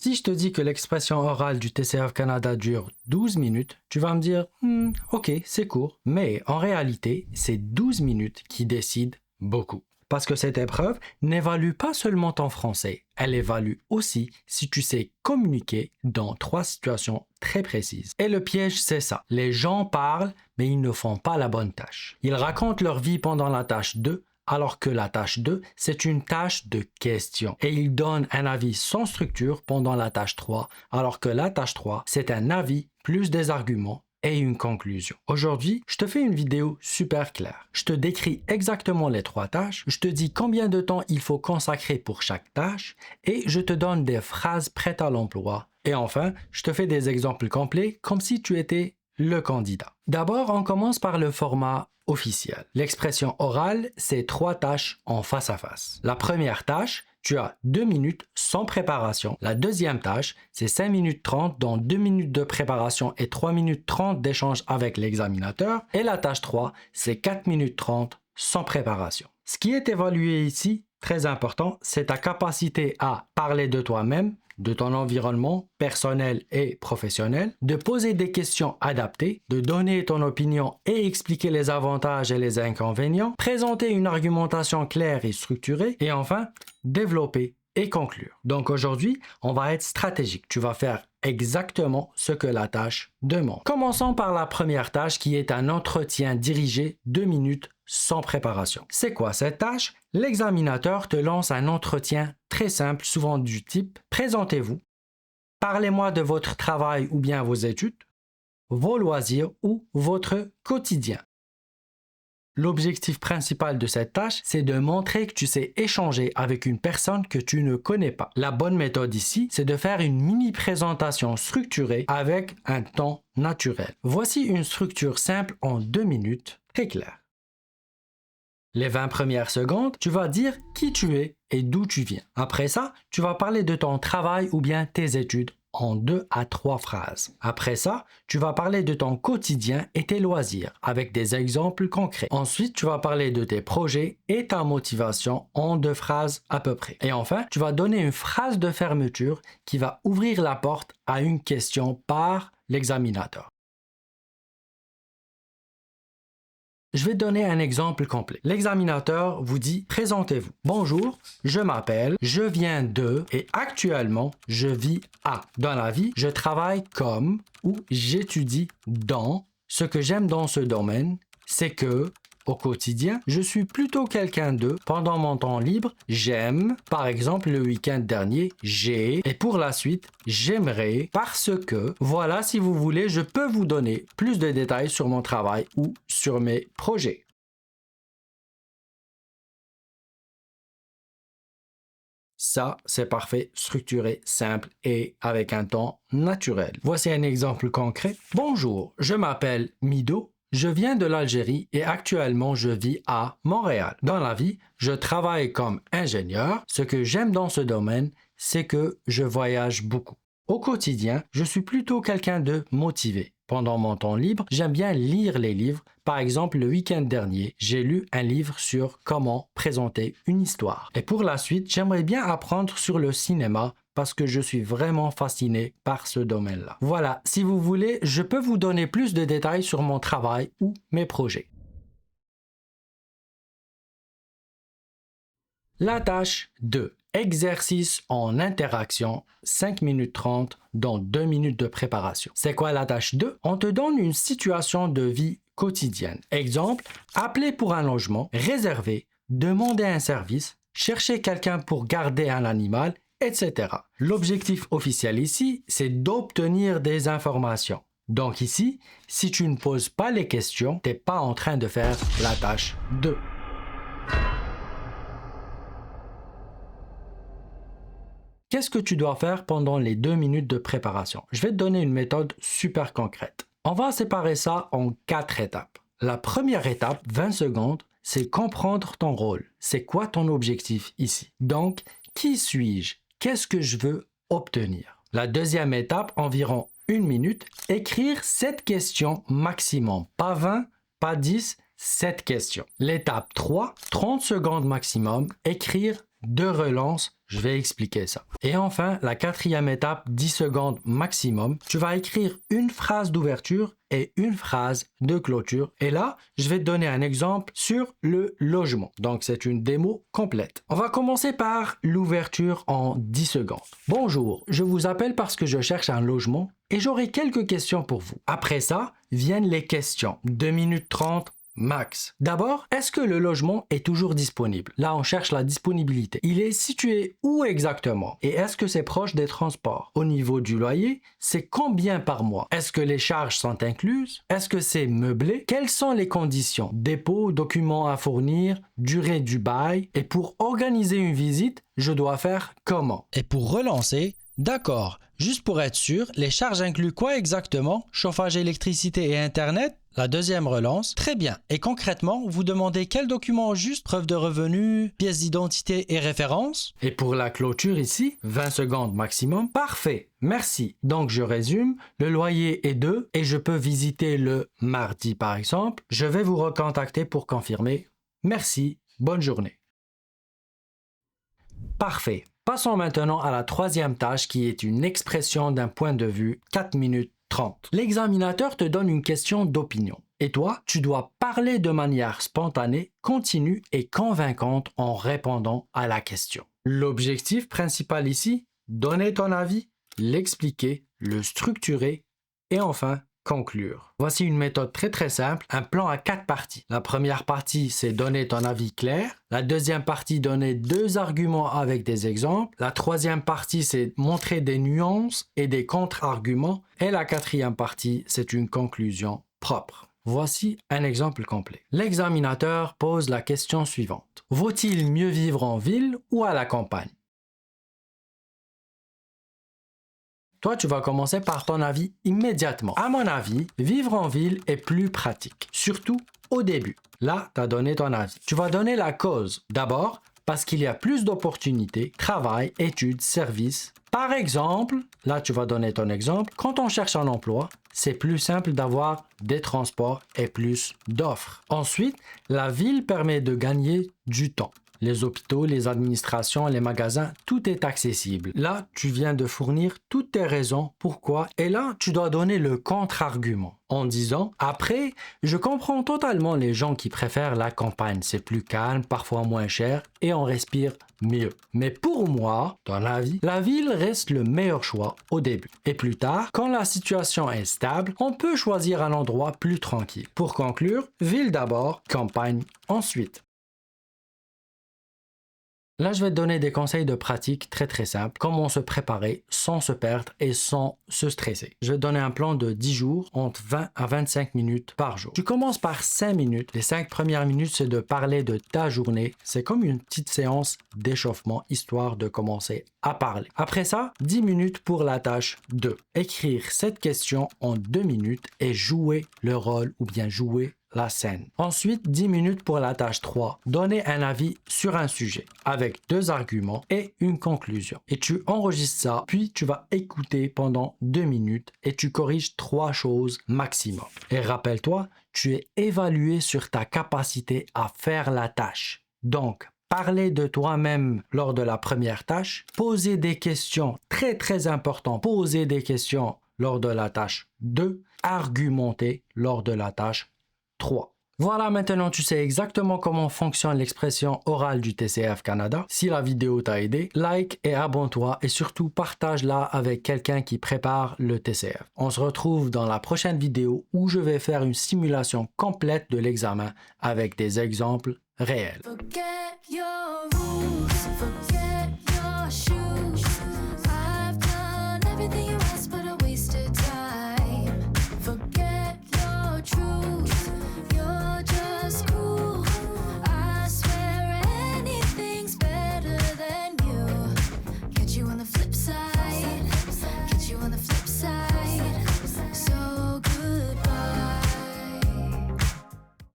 Si je te dis que l'expression orale du TCF Canada dure 12 minutes, tu vas me dire ok, c'est court. Mais en réalité, c'est 12 minutes qui décident beaucoup. Parce que cette épreuve n'évalue pas seulement ton français, elle évalue aussi si tu sais communiquer dans 3 situations très précises. Et le piège, c'est ça. Les gens parlent, mais ils ne font pas la bonne tâche. Ils racontent leur vie pendant la tâche 2, alors que la tâche 2, c'est une tâche de question. Et ils donnent un avis sans structure pendant la tâche 3, alors que la tâche 3, c'est un avis plus des arguments et une conclusion. Aujourd'hui, je te fais une vidéo super claire. Je te décris exactement les 3 tâches, je te dis combien de temps il faut consacrer pour chaque tâche et je te donne des phrases prêtes à l'emploi. Et enfin, je te fais des exemples complets comme si tu étais le candidat. D'abord, on commence par le format officiel. L'expression orale, c'est 3 tâches en face à face. La première tâche, tu as 2 minutes sans préparation. La deuxième tâche, c'est 5 minutes 30 dont 2 minutes de préparation et 3 minutes 30 d'échange avec l'examinateur. Et la tâche 3, c'est 4 minutes 30 sans préparation. Ce qui est évalué ici, très important, c'est ta capacité à parler de toi-même, de ton environnement personnel et professionnel, de poser des questions adaptées, de donner ton opinion et expliquer les avantages et les inconvénients, présenter une argumentation claire et structurée, et enfin, développer et conclure. Donc aujourd'hui, on va être stratégique. Tu vas faire exactement ce que la tâche demande. Commençons par la première tâche qui est un entretien dirigé 2 minutes sans préparation. C'est quoi cette tâche? L'examinateur te lance un entretien très simple, souvent du type « Présentez-vous, parlez-moi de votre travail ou bien vos études, vos loisirs ou votre quotidien ». L'objectif principal de cette tâche, c'est de montrer que tu sais échanger avec une personne que tu ne connais pas. La bonne méthode ici, c'est de faire une mini-présentation structurée avec un ton naturel. Voici une structure simple en 2 minutes, très claire. Les 20 premières secondes, tu vas dire qui tu es et d'où tu viens. Après ça, tu vas parler de ton travail ou bien tes études en 2 à 3 phrases. Après ça, tu vas parler de ton quotidien et tes loisirs avec des exemples concrets. Ensuite, tu vas parler de tes projets et ta motivation en 2 phrases à peu près. Et enfin, tu vas donner une phrase de fermeture qui va ouvrir la porte à une question par l'examinateur. Je vais donner un exemple complet. L'examinateur vous dit « Présentez-vous. Bonjour, je m'appelle, je viens de et actuellement, je vis à. Dans la vie, je travaille comme ou j'étudie dans. Ce que j'aime dans ce domaine, c'est que au quotidien, je suis plutôt quelqu'un de. Pendant mon temps libre, j'aime. Par exemple, le week-end dernier, j'ai. Et pour la suite, j'aimerais parce que. Voilà, si vous voulez, je peux vous donner plus de détails sur mon travail ou sur mes projets. Ça, c'est parfait, structuré, simple et avec un ton naturel. Voici un exemple concret. Bonjour, je m'appelle Mido. Je viens de l'Algérie et actuellement je vis à Montréal. Dans la vie, je travaille comme ingénieur. Ce que j'aime dans ce domaine, c'est que je voyage beaucoup. Au quotidien, je suis plutôt quelqu'un de motivé. Pendant mon temps libre, j'aime bien lire les livres. Par exemple, le week-end dernier, j'ai lu un livre sur comment présenter une histoire. Et pour la suite, j'aimerais bien apprendre sur le cinéma parce que je suis vraiment fasciné par ce domaine-là. Voilà, si vous voulez, je peux vous donner plus de détails sur mon travail ou mes projets. La tâche 2. Exercice en interaction, 5 minutes 30 dans 2 minutes de préparation. C'est quoi la tâche 2? On te donne une situation de vie quotidienne. Exemple, appeler pour un logement, réserver, demander un service, chercher quelqu'un pour garder un animal, etc. L'objectif officiel ici, c'est d'obtenir des informations. Donc ici, si tu ne poses pas les questions, tu n'es pas en train de faire la tâche 2. Qu'est-ce que tu dois faire pendant les 2 minutes de préparation? Je vais te donner une méthode super concrète. On va séparer ça en 4 étapes. La première étape, 20 secondes, c'est comprendre ton rôle. C'est quoi ton objectif ici? Donc, qui suis-je? Qu'est-ce que je veux obtenir? La deuxième étape, environ 1 minute, écrire 7 questions maximum. Pas 20, pas 10, 7 questions. L'étape 3, 30 secondes maximum, écrire 2 relances Je vais expliquer ça. Et enfin, la quatrième étape, 10 secondes maximum. Tu vas écrire une phrase d'ouverture et une phrase de clôture. Et là, je vais te donner un exemple sur le logement. Donc, c'est une démo complète. On va commencer par l'ouverture en 10 secondes. Bonjour, je vous appelle parce que je cherche un logement et j'aurai quelques questions pour vous. Après ça, viennent les questions. 2 minutes 30 max. D'abord, est-ce que le logement est toujours disponible? Là, on cherche la disponibilité. Il est situé où exactement? Et est-ce que c'est proche des transports? Au niveau du loyer, c'est combien par mois? Est-ce que les charges sont incluses? Est-ce que c'est meublé? Quelles sont les conditions? Dépôt, documents à fournir, durée du bail. Et pour organiser une visite, je dois faire comment? Et pour relancer, d'accord. Juste pour être sûr, les charges incluent quoi exactement? Chauffage, électricité et Internet? La deuxième relance. Très bien. Et concrètement, vous demandez quels documents juste? Preuve de revenus, pièce d'identité et référence? Et pour la clôture ici, 20 secondes maximum. Parfait. Merci. Donc je résume. Le loyer est 2 et je peux visiter le mardi par exemple. Je vais vous recontacter pour confirmer. Merci. Bonne journée. Parfait. Passons maintenant à la troisième tâche qui est une expression d'un point de vue 4 minutes 30. L'examinateur te donne une question d'opinion. Et toi, tu dois parler de manière spontanée, continue et convaincante en répondant à la question. L'objectif principal ici, donner ton avis, l'expliquer, le structurer et enfin conclure. Voici une méthode très simple, un plan à 4 parties. La première partie, c'est donner ton avis clair. La deuxième partie, donner 2 arguments avec des exemples. La troisième partie, c'est montrer des nuances et des contre-arguments. Et la quatrième partie, c'est une conclusion propre. Voici un exemple complet. L'examinateur pose la question suivante. Vaut-il mieux vivre en ville ou à la campagne? Toi, tu vas commencer par ton avis immédiatement. À mon avis, vivre en ville est plus pratique, surtout au début. Là, tu as donné ton avis. Tu vas donner la cause. D'abord, parce qu'il y a plus d'opportunités, travail, études, services. Par exemple, là, tu vas donner ton exemple. Quand on cherche un emploi, c'est plus simple d'avoir des transports et plus d'offres. Ensuite, la ville permet de gagner du temps. Les hôpitaux, les administrations, les magasins, tout est accessible. Là, tu viens de fournir toutes tes raisons pourquoi et là, tu dois donner le contre-argument en disant « Après, je comprends totalement les gens qui préfèrent la campagne. C'est plus calme, parfois moins cher et on respire mieux. Mais pour moi, ton avis, la ville reste le meilleur choix au début. Et plus tard, quand la situation est stable, on peut choisir un endroit plus tranquille. Pour conclure, ville d'abord, campagne ensuite. » Là, je vais te donner des conseils de pratique très simples. Comment se préparer sans se perdre et sans se stresser. Je vais te donner un plan de 10 jours entre 20 à 25 minutes par jour. Tu commences par 5 minutes. Les 5 premières minutes, c'est de parler de ta journée. C'est comme une petite séance d'échauffement, histoire de commencer à parler. Après ça, 10 minutes pour la tâche 2. Écrire cette question en 2 minutes et jouer le rôle ou bien jouer la scène. Ensuite, 10 minutes pour la tâche 3. Donner un avis sur un sujet avec 2 arguments et une conclusion. Et tu enregistres ça, puis tu vas écouter pendant 2 minutes et tu corriges 3 choses maximum. Et rappelle-toi, tu es évalué sur ta capacité à faire la tâche. Donc, parler de toi-même lors de la première tâche, poser des questions très importantes, poser des questions lors de la tâche 2, argumenter lors de la tâche 3. Voilà, maintenant tu sais exactement comment fonctionne l'expression orale du TCF Canada. Si la vidéo t'a aidé, like et abonne-toi et surtout partage-la avec quelqu'un qui prépare le TCF. On se retrouve dans la prochaine vidéo où je vais faire une simulation complète de l'examen avec des exemples réels.